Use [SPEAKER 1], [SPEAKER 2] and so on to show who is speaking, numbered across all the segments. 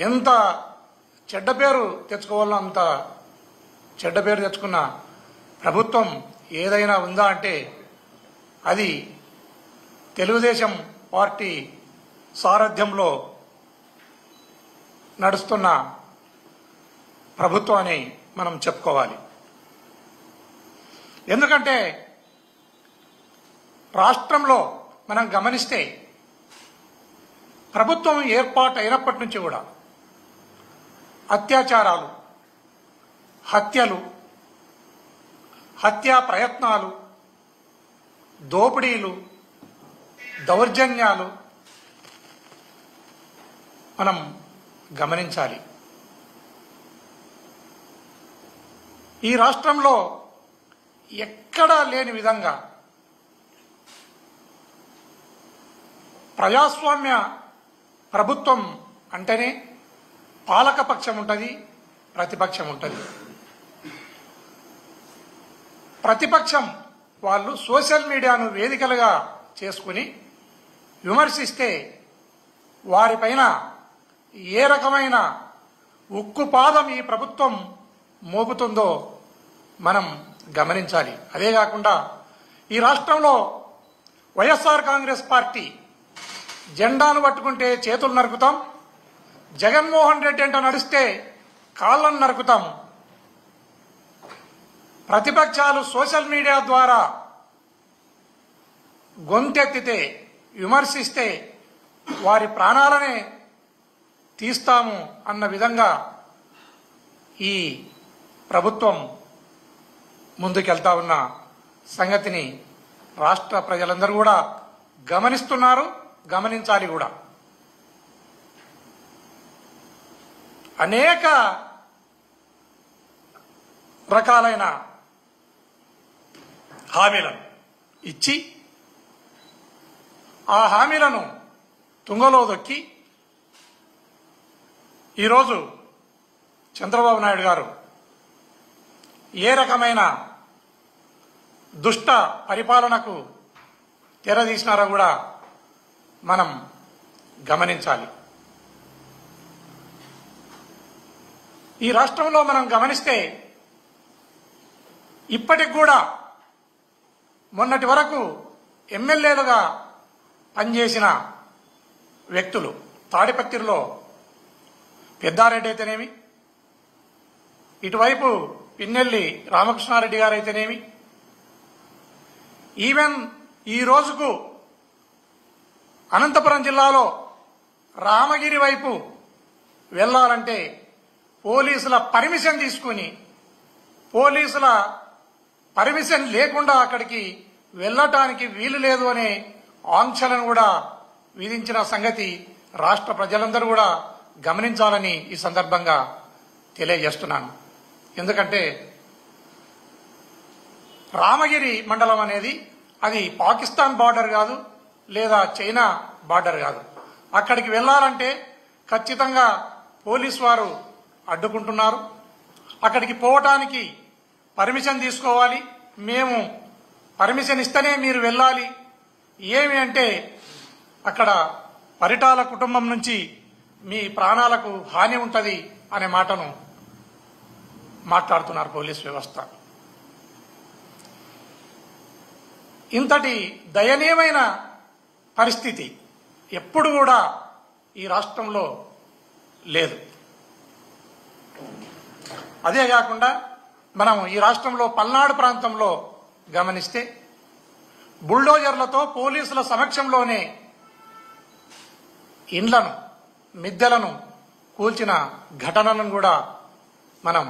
[SPEAKER 1] ఎంత చెడ్డ పేరు తెచ్చుకోవాలో అంత చెడ్డ పేరు తెచ్చుకున్న ప్రభుత్వం ఏదైనా ఉందా అంటే అది తెలుగుదేశం పార్టీ సారథ్యంలో నడుస్తున్న ప్రభుత్వం అని మనం చెప్పుకోవాలి. ఎందుకంటే రాష్ట్రంలో మనం గమనిస్తే ప్రభుత్వం ఏర్పాటు అయినప్పటి నుంచి కూడా అత్యాచారాలు, హత్యలు, హత్యా ప్రయత్నాలు, దోపిడీలు, దౌర్జన్యాలు మనం గమనించాలి. ఈ రాష్ట్రంలో ఎక్కడా లేని విధంగా ప్రజాస్వామ్య ప్రభుత్వం అంటేనే పాలకపక్షం ఉంటుంది, ప్రతిపక్షం ఉంటుంది. ప్రతిపక్షం వాళ్ళు సోషల్ మీడియాను వేదికలుగా చేసుకుని విమర్శిస్తే వారిపైన ఏ రకమైన ఉక్కుపాదం ఈ ప్రభుత్వం మోపుతుందో మనం గమనించాలి. అదే కాకుండా ఈ రాష్ట్రంలో వైఎస్ఆర్ కాంగ్రెస్ పార్టీ జెండాను పట్టుకుంటే చేతులు నరుకుతాం, జగన్మోహన్ రెడ్డి అంట నడిస్తే కాళ్ళను నరుకుతాం. ప్రతిపక్షాలు సోషల్ మీడియా ద్వారా గొంతెత్తితే, విమర్శిస్తే వారి ప్రాణాలనే తీస్తాము అన్న విధంగా ఈ ప్రభుత్వం ముందుకెళ్తా ఉన్న సంగతిని రాష్ట్ర ప్రజలందరూ కూడా గమనిస్తున్నారు, గమనించాలి కూడా. అనేక రకాలైన హామీలను ఇచ్చి ఆ హామీలను తుంగలో దొక్కి ఈరోజు చంద్రబాబు నాయుడు గారు ఏ రకమైన దుష్ట పరిపాలనకు తెరదీసినారో కూడా మనం గమనించాలి. ఈ రాష్ట్రంలో మనం గమనిస్తే ఇప్పటికి కూడా మొన్నటి వరకు ఎమ్మెల్యేలుగా పనిచేసిన వ్యక్తులు తాడిపత్రిలో పెద్దారెడ్డి అయితేనేమి, ఇటువైపు పిన్నెల్లి రామకృష్ణారెడ్డి గారు అయితేనేమి, ఈవెన్ ఈ రోజుకు అనంతపురం జిల్లాలో రామగిరి వైపు వెళ్లాలంటే పోలీసుల పర్మిషన్ తీసుకుని, పోలీసుల పర్మిషన్ లేకుండా అక్కడికి వెళ్ళటానికి వీలు లేదు అనే ఆంక్షలను కూడా విధించిన సంగతి రాష్ట్ర ప్రజలందరూ కూడా గమనించాలని ఈ సందర్భంగా తెలియజేస్తున్నాను. ఎందుకంటే రామగిరి మండలం అనేది అది పాకిస్తాన్ బార్డర్ కాదు, లేదా చైనా బార్డర్ కాదు. అక్కడికి వెళ్లాలంటే ఖచ్చితంగా పోలీసు వారు అడ్డుకుంటున్నారు. అక్కడికి పోవటానికి పర్మిషన్ తీసుకోవాలి, మేము పర్మిషన్ ఇస్తేనే మీరు వెళ్ళాలి. ఏమి అంటే అక్కడ పరిటాల కుటుంబం నుంచి మీ ప్రాణాలకు హాని ఉంటుంది అనే మాటను మాట్లాడుతున్నారు పోలీస్ వ్యవస్థ. ఇంతటి దయనీయమైన పరిస్థితి ఎప్పుడు కూడా ఈ రాష్ట్రంలో లేదు. అదే కాకుండా మనం ఈ రాష్ట్రంలో పల్నాడు ప్రాంతంలో గమనిస్తే బుల్డోజర్లతో పోలీసుల సమక్షంలోనే ఇండ్లను, మిద్దెలను కూల్చిన ఘటనలను కూడా మనం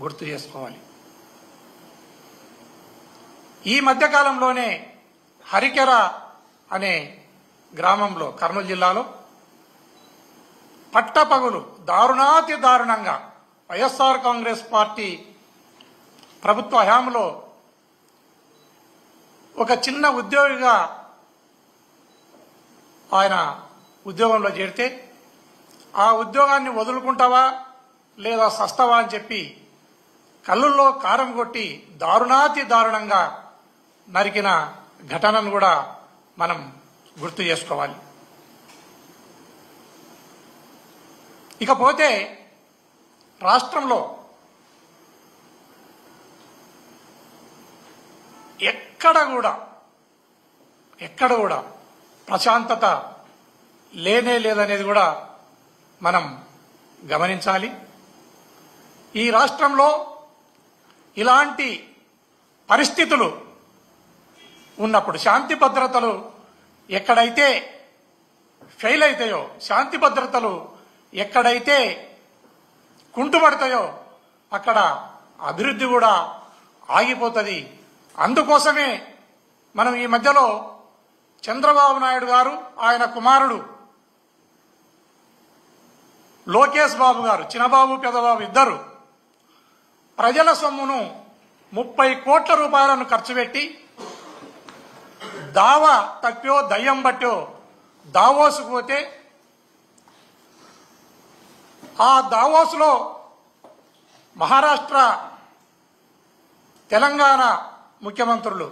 [SPEAKER 1] గుర్తు చేసుకోవాలి. ఈ మధ్యకాలంలోనే హరికెర అనే గ్రామంలో కర్నూలు జిల్లాలో పట్టపగులు దారుణాతి దారుణంగా వైఎస్ఆర్ కాంగ్రెస్ పార్టీ ప్రభుత్వ హయాంలో ఒక చిన్న ఉద్యోగిగా ఆయన ఉద్యోగంలో చేరితే ఆ ఉద్యోగాన్ని వదులుకుంటావా లేదా సస్తావా అని చెప్పి కళ్ళుల్లో కారం కొట్టి దారుణాతి దారుణంగా నరికిన ఘటనను కూడా మనం గుర్తు చేసుకోవాలి. ఇకపోతే రాష్ట్రంలో ఎక్కడ కూడా ప్రశాంతత లేనే లేదనేది కూడా మనం గమనించాలి. ఈ రాష్ట్రంలో ఇలాంటి పరిస్థితులు ఉన్నప్పుడు శాంతి భద్రతలు ఎక్కడైతే ఫెయిల్ అవుతాయో, శాంతి భద్రతలు ఎక్కడైతే కుంటుపడతాయో అక్కడ అభివృద్ధి కూడా ఆగిపోతుంది. అందుకోసమే మనం ఈ మధ్యలో చంద్రబాబు నాయుడు గారు, ఆయన కుమారుడు లోకేష్ బాబు గారు, చిన్నబాబు పెదబాబు ఇద్దరు ప్రజల సొమ్మును 30 కోట్ల రూపాయలను ఖర్చు పెట్టి దావా తప్పో దయ్యం బట్టో దావోసుకు పోతే ఆ దావోసులో మహారాష్ట్ర, తెలంగాణ ముఖ్యమంత్రులు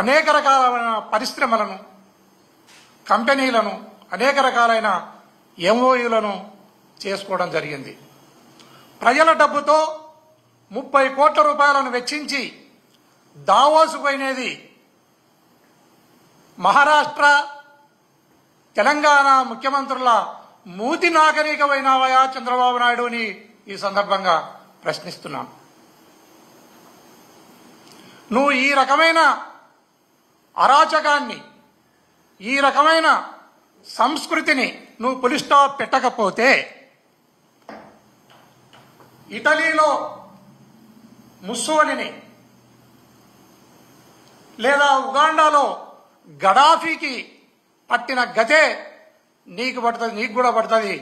[SPEAKER 1] అనేక రకాలైన పరిశ్రమలను, కంపెనీలను, అనేక రకాలైన ఎంఓయూలను చేసుకోవడం జరిగింది. ప్రజల డబ్బుతో 30 కోట్ల రూపాయలను వెచ్చించి దావోసు పోయినది మహారాష్ట్ర, తెలంగాణ ముఖ్యమంత్రుల మూతి నాగరికమైనవయా చంద్రబాబు నాయుడుని ఈ సందర్భంగా ప్రశ్నిస్తున్నాను. నువ్వు ఈ రకమైన అరాచకాన్ని, ఈ రకమైన సంస్కృతిని నువ్వు పులి స్టాప్ పెట్టకపోతే ఇటలీలో ముస్సోలిని లేదా ఉగాండాలో గడాఫీకి పట్టిన గతే నీకు పడుతుంది, నీకు కూడా పడుతుంది.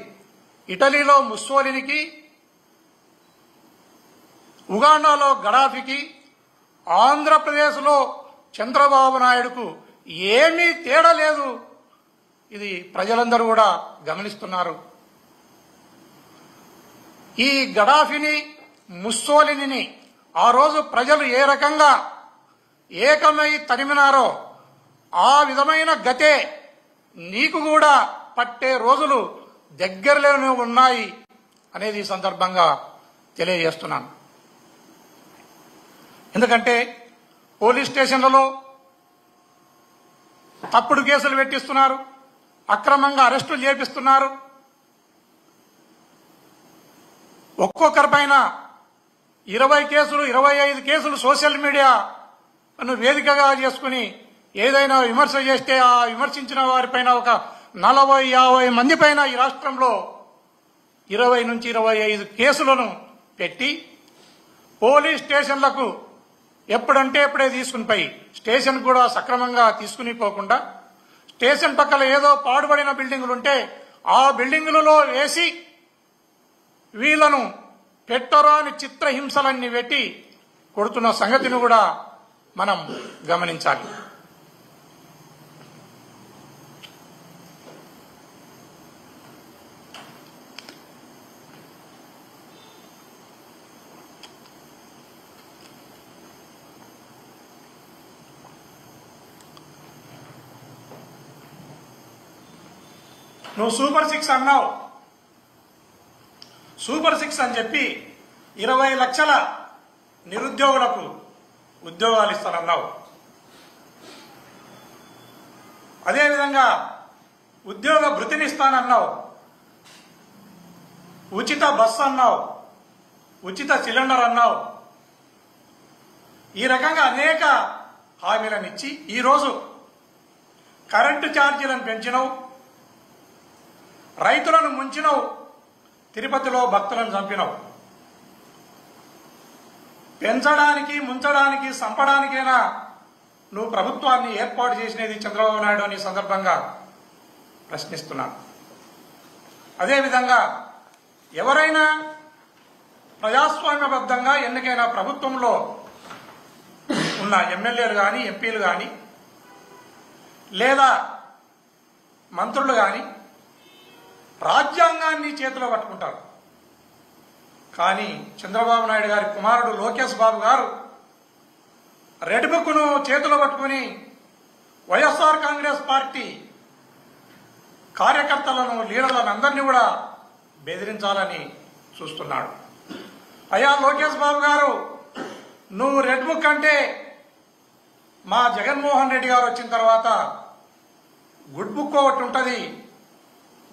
[SPEAKER 1] ఇటలీలో ముస్సోలినికి, ఉగాండాలో గడాఫీకి, ఆంధ్రప్రదేశ్లో చంద్రబాబు నాయుడుకు ఏమీ తేడా లేదు. ఇది ప్రజలందరూ కూడా గమనిస్తున్నారు. ఈ గడాఫీని, ముస్సోలిని ఆ రోజు ప్రజలు ఏ రకంగా ఏకమై తరిమినారో ఆ విధమైన గతే నీకు కూడా పట్టే రోజులు దగ్గరలోనే ఉన్నాయి అనేది ఈ సందర్భంగా తెలియజేస్తున్నాను. ఎందుకంటే పోలీస్ స్టేషన్లలో తప్పుడు కేసులు పెట్టిస్తున్నారు, అక్రమంగా అరెస్టులు చేపిస్తున్నారు. ఒక్కొక్కరిపైన 20 కేసులు, 25 కేసులు సోషల్ మీడియాను వేదికగా చేసుకుని ఏదైనా విమర్శ చేస్తే ఆ విమర్శించిన వారిపైన ఒక 40-50 మంది పైన ఈ రాష్ట్రంలో 20 నుంచి 25 కేసులను పెట్టి పోలీస్ స్టేషన్లకు ఎప్పుడంటే ఎప్పుడే తీసుకుని పోయి స్టేషన్ కూడా సక్రమంగా తీసుకుని పోకుండా స్టేషన్ పక్కన ఏదో పాడుబడిన బిల్డింగులు ఉంటే ఆ బిల్డింగులలో వేసి వీళ్లను పెట్టరాని చిత్రహింసలన్నీ పెట్టి కొడుతున్న సంగతిని కూడా మనం గమనించాలి. నువ్వు సూపర్ 6 అన్నావు. సూపర్ 6 అని చెప్పి 20 లక్షల నిరుద్యోగులకు ఉద్యోగాలు ఇస్తానన్నావు. అదేవిధంగా ఉద్యోగ భృతిని ఇస్తానన్నావు, ఉచిత బస్సు అన్నావు, ఉచిత సిలిండర్ అన్నావు. ఈ రకంగా అనేక హామీలను ఇచ్చి ఈరోజు కరెంటు ఛార్జీలను పెంచినవు, రైతులను ముంచినవు, తిరుపతిలో భక్తులను చంపినవు. పెంచడానికి, ముంచడానికి, చంపడానికైనా నువ్వు ప్రభుత్వాన్ని ఏర్పాటు చేసినది చంద్రబాబు నాయుడు అని సందర్భంగా ప్రశ్నిస్తున్నాను. అదేవిధంగా ఎవరైనా ప్రజాస్వామ్యబద్ధంగా ఎన్నికైన ప్రభుత్వంలో ఉన్న ఎమ్మెల్యేలు కానీ, ఎంపీలు కానీ, లేదా మంత్రులు కానీ రాజ్యాంగాన్ని చేతిలో పట్టుకుంటారు. కానీ చంద్రబాబు నాయుడు గారి కుమారుడు లోకేష్ బాబు గారు రెడ్ బుక్ను చేతిలో పట్టుకుని వైఎస్ఆర్ కాంగ్రెస్ పార్టీ కార్యకర్తలను లీడర్లను అందరినీ కూడా బెదిరించాలని చూస్తున్నాడు. అయ్యా లోకేష్ బాబు గారు, నువ్వు రెడ్ బుక్ అంటే మా జగన్మోహన్ రెడ్డి గారు వచ్చిన తర్వాత గుడ్ బుక్ ఒకటి ఉంటుంది.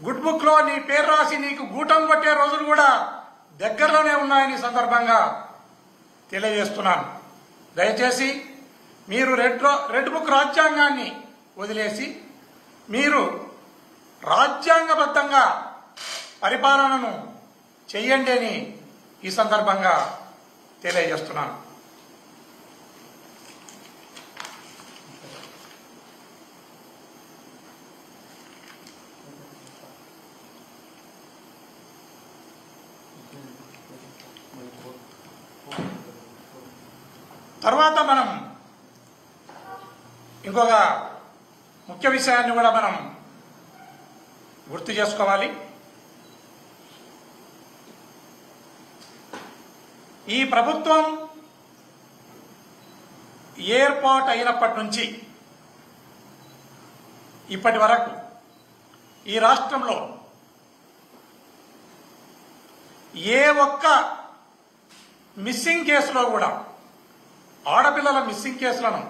[SPEAKER 1] గుడ్ బుక్ లో నీ పేరు రాసి నీకు గూటం కొట్టే రోజులు కూడా దగ్గరలోనే ఉన్నాయని సందర్భంగా తెలియజేస్తున్నాను. దయచేసి మీరు రెడ్ బుక్ రాజ్యాంగాన్ని వదిలేసి మీరు రాజ్యాంగబద్ధంగా పరిపాలనను చెయ్యండి అని ఈ సందర్భంగా తెలియజేస్తున్నాను. తర్వాత మనం ఇంకొక ముఖ్య విషయాన్ని కూడా మనం గుర్తు చేసుకోవాలి. ఈ ప్రభుత్వం ఏర్పాటు అయినప్పటి నుంచి ఇప్పటి వరకు ఈ రాష్ట్రంలో ఏ ఒక్క మిస్సింగ్ కేసులో కూడా ఆడపిల్లల మిస్సింగ్ కేసులను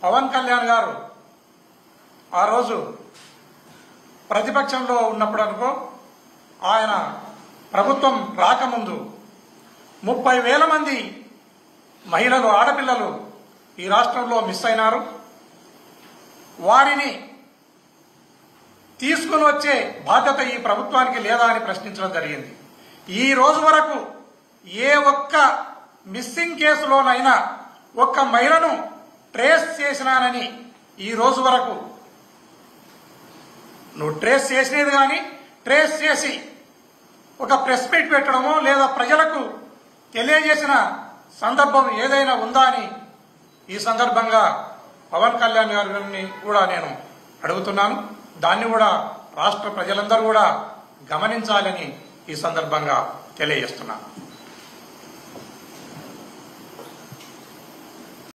[SPEAKER 1] పవన్ కళ్యాణ్ గారు ఆ రోజు ప్రతిపక్షంలో ఉన్నప్పుడు అనుకో, ఆయన ప్రభుత్వం రాకముందు 30,000 మంది మహిళలు ఆడపిల్లలు ఈ రాష్ట్రంలో మిస్ అయినారు. వారిని తీసుకుని వచ్చే బాధ్యత ఈ ప్రభుత్వానికి లేదా అని ప్రశ్నించడం జరిగింది. ఈ రోజు వరకు ఏ ఒక్క మిస్సింగ్ కేసులోనైనా ఒక్క మహిళను ట్రేస్ చేసినానని ఈ రోజు వరకు నువ్వు ట్రేస్ చేసినది కానీ ట్రేస్ చేసి ఒక ప్రెస్ మీట్ పెట్టడమో లేదా ప్రజలకు తెలియజేసిన సందర్భం ఏదైనా ఉందా అని ఈ సందర్భంగా పవన్ కళ్యాణ్ గారిని కూడా నేను అడుగుతున్నాను. దాన్ని కూడా రాష్ట్ర ప్రజలందరూ కూడా గమనించాలని ఈ సందర్భంగా తెలియజేస్తున్నాను.